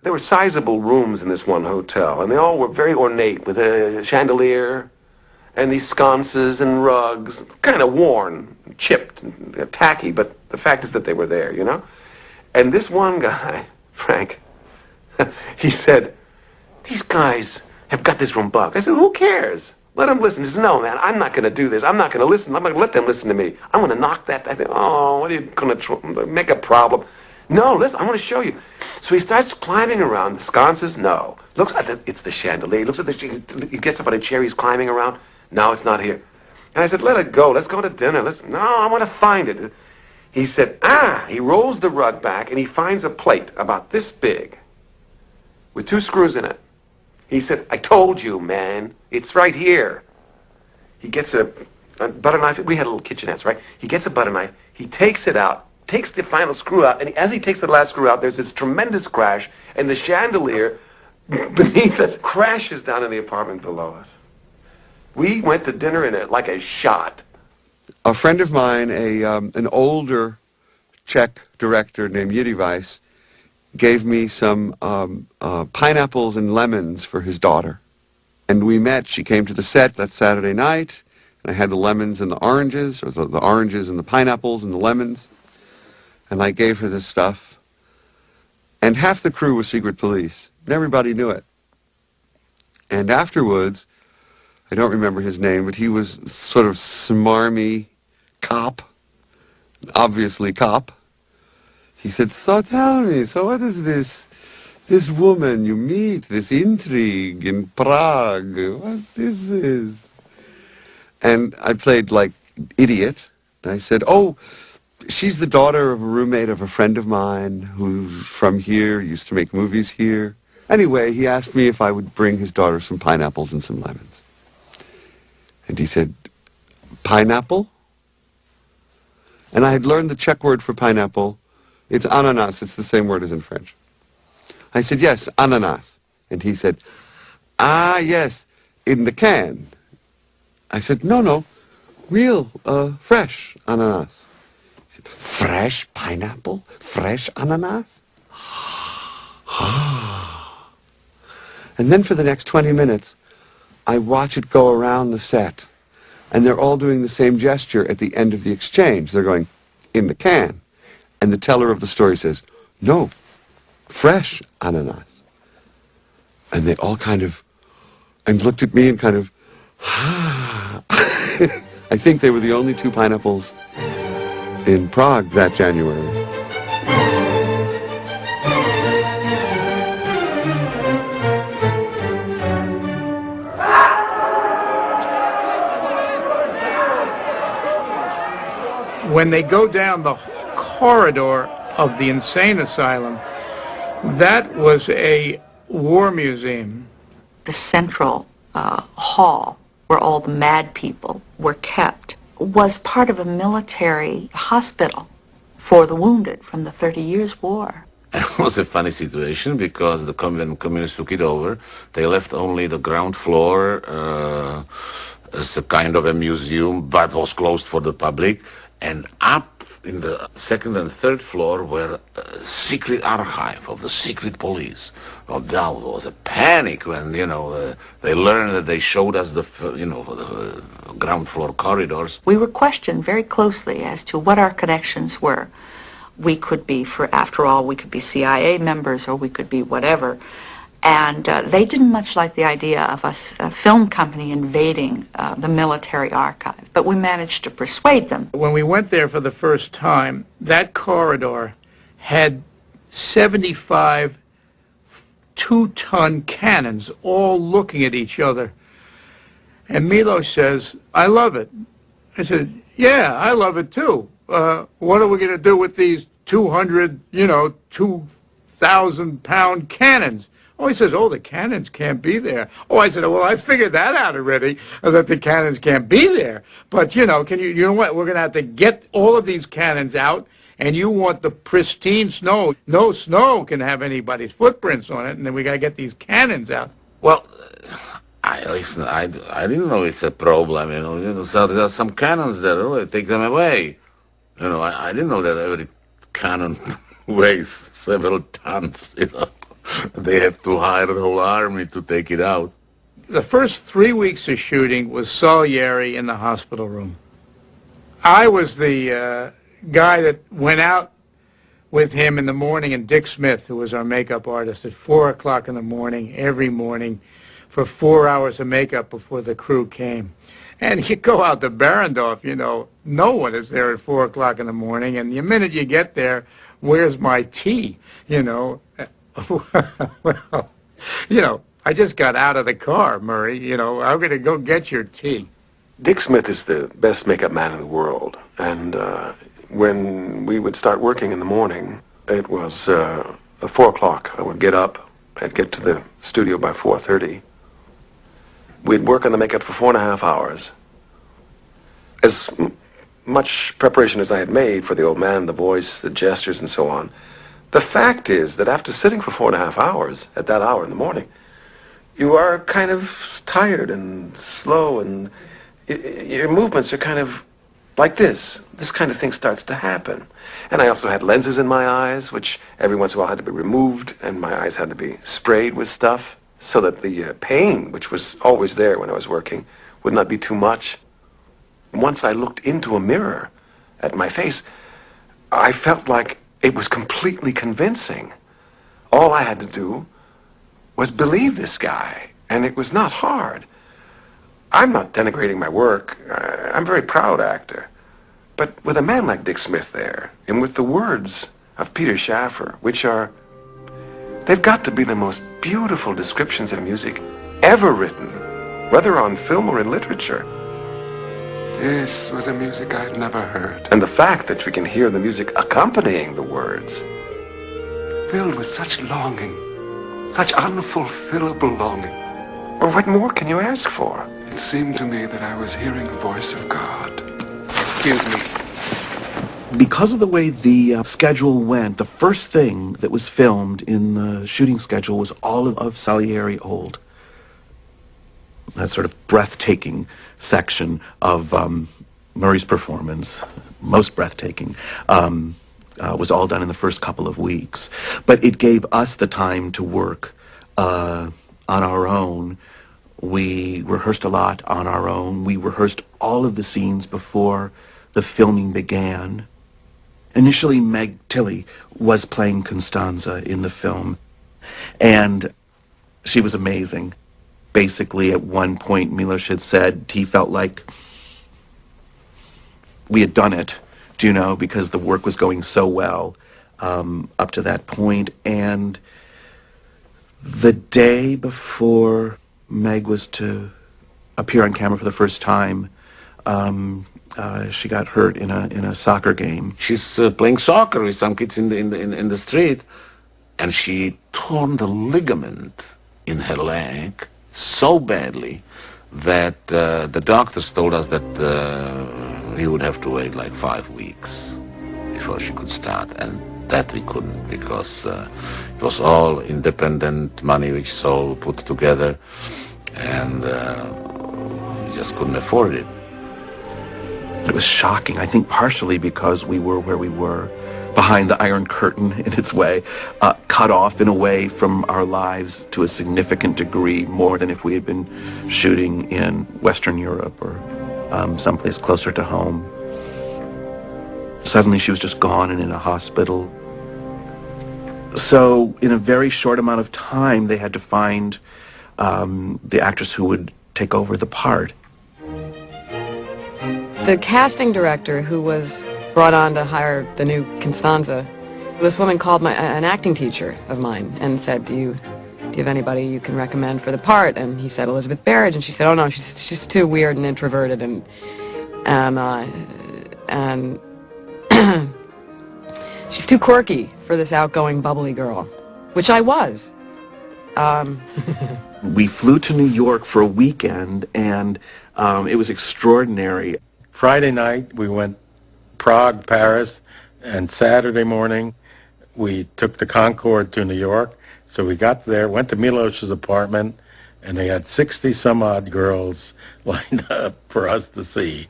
There were sizable rooms in this one hotel, and they all were very ornate, with a chandelier and these sconces and rugs, kind of worn, chipped, and tacky, but the fact is that they were there, you know? And this one guy, Frank, he said, these guys have got this room bugged. I said, who cares? Let them listen. He said, no, man, I'm not going to do this. I'm not going to listen. I'm not going to let them listen to me. I'm going to knock that. I think, oh, what are you going to make a problem? No, listen, I'm going to show you. So he starts climbing around. The sconces, no. Looks like it's the chandelier. He looks at he gets up on a chair. He's climbing around. No, it's not here. And I said, let it go. Let's go to dinner. No, I want to find it. He said, he rolls the rug back, and he finds a plate about this big with 2 screws in it. He said, I told you, man. It's right here. He gets a butter knife. We had little kitchenettes, right? He gets a butter knife. He takes it out, takes the final screw out, and as he takes the last screw out, there's this tremendous crash, and the chandelier beneath us crashes down in the apartment below us. We went to dinner in it like a shot. A friend of mine, an older Czech director named Jiří Weiss, gave me some pineapples and lemons for his daughter. And we met. She came to the set that Saturday night, and I had the lemons and the oranges, or the oranges and the pineapples and the lemons. And I gave her this stuff. And half the crew was secret police. And everybody knew it. And afterwards, I don't remember his name, but he was sort of smarmy cop, obviously cop. He said, so tell me, so what is this woman you meet, this intrigue in Prague? What is this? And I played like idiot. I said, oh, she's the daughter of a roommate of a friend of mine who's from here, used to make movies here. Anyway, he asked me if I would bring his daughter some pineapples and some lemons. And he said, pineapple? And I had learned the Czech word for pineapple. It's ananas. It's the same word as in French. I said, yes, ananas. And he said, yes, in the can. I said, no, real, fresh ananas. He said, fresh pineapple? Fresh ananas? And then for the next 20 minutes, I watch it go around the set. And they're all doing the same gesture at the end of the exchange. They're going, in the can. And the teller of the story says, no, fresh ananas. And they all kind of, and looked at me and kind of, I think they were the only 2 pineapples in Prague that January. When they go down the corridor of the insane asylum, that was a war museum. The central hall where all the mad people were kept was part of a military hospital for the wounded from the 30 Years' War. It was a funny situation because when communists took it over, they left only the ground floor as a kind of a museum, but was closed for the public. And up in the 2nd and 3rd floor were a secret archive of the secret police. Well, there was a panic when, they learned that they showed us the ground floor corridors. We were questioned very closely as to what our connections were. We could be, after all, we could be CIA members or we could be whatever. And they didn't much like the idea of us, a film company, invading the military archive. But we managed to persuade them. When we went there for the first time, that corridor had 75 2-ton cannons all looking at each other. And Milos says, I love it. I said, yeah, I love it too. What are we going to do with these 2,000-pound cannons? Oh, he says, the cannons can't be there. Oh, I said, well, I figured that out already, that the cannons can't be there. But, you know what, we're going to have to get all of these cannons out, and you want the pristine snow. No snow can have anybody's footprints on it, and then we got to get these cannons out. Well, I didn't know it's a problem, so there are some cannons there, take them away. I didn't know that every cannon weighs several tons, they have to hire the whole army to take it out. The first 3 weeks of shooting was Salieri in the hospital room. I was the guy that went out with him in the morning, and Dick Smith, who was our makeup artist, at 4 o'clock in the morning, every morning, for 4 hours of makeup before the crew came. And you go out to Barrendorf, you know, no one is there at 4 o'clock in the morning, and the minute you get there, where's my tea, you know? Well, you know, I just got out of the car, Murray, you know, I'm going to go get your tea. Dick Smith is the best makeup man in the world, and when we would start working in the morning, it was at 4 o'clock. I would get up, I'd get to the studio by 4:30. We'd work on the makeup for 4.5 hours. As much preparation as I had made for the old man, the voice, the gestures, and so on, the fact is that after sitting for 4.5 hours, at that hour in the morning, you are kind of tired and slow, and your movements are kind of like this. This kind of thing starts to happen. And I also had lenses in my eyes, which every once in a while had to be removed, and my eyes had to be sprayed with stuff so that the pain, which was always there when I was working, would not be too much. Once I looked into a mirror at my face, I felt like it was completely convincing. All I had to do was believe this guy, and it was not hard. I'm not denigrating my work. I'm a very proud actor. But with a man like Dick Smith there, and with the words of Peter Shaffer, which are, they've got to be the most beautiful descriptions of music ever written, whether on film or in literature. This was a music I'd never heard. And the fact that we can hear the music accompanying the words. Filled with such longing, such unfulfillable longing. Well, what more can you ask for? It seemed to me that I was hearing the voice of God. Excuse me. Because of the way the schedule went, the first thing that was filmed in the shooting schedule was all of Salieri Old. That sort of breathtaking section of Murray's performance, most breathtaking, was all done in the first couple of weeks. But it gave us the time to work on our own. We rehearsed a lot on our own. We rehearsed all of the scenes before the filming began. Initially, Meg Tilly was playing Constanza in the film, and she was amazing. Basically, at one point, Milos had said he felt like we had done it, you know, because the work was going so well up to that point. And the day before Meg was to appear on camera for the first time, she got hurt in a soccer game. She's playing soccer with some kids in the street, and she torn the ligament in her leg so badly that the doctors told us that he would have to wait like 5 weeks before she could start, and that we couldn't, because it was all independent money which Saul put together, and we just couldn't afford it. It was shocking, I think partially because we were where we were, behind the Iron Curtain in its way, cut off in a way from our lives to a significant degree, more than if we had been shooting in Western Europe or someplace closer to home. Suddenly she was just gone and in a hospital. So in a very short amount of time, they had to find the actress who would take over the part. The casting director who was brought on to hire the new Constanza, this woman called an acting teacher of mine and said, do you have anybody you can recommend for the part? And he said Elizabeth Barrage, and she said, oh no, she's too weird and introverted and she's too quirky for this outgoing, bubbly girl, which I was. We flew to New York for a weekend, and it was extraordinary. Friday night, we went Prague, Paris, and Saturday morning, we took the Concorde to New York. So we got there, went to Milos's apartment, and they had 60-some-odd girls lined up for us to see.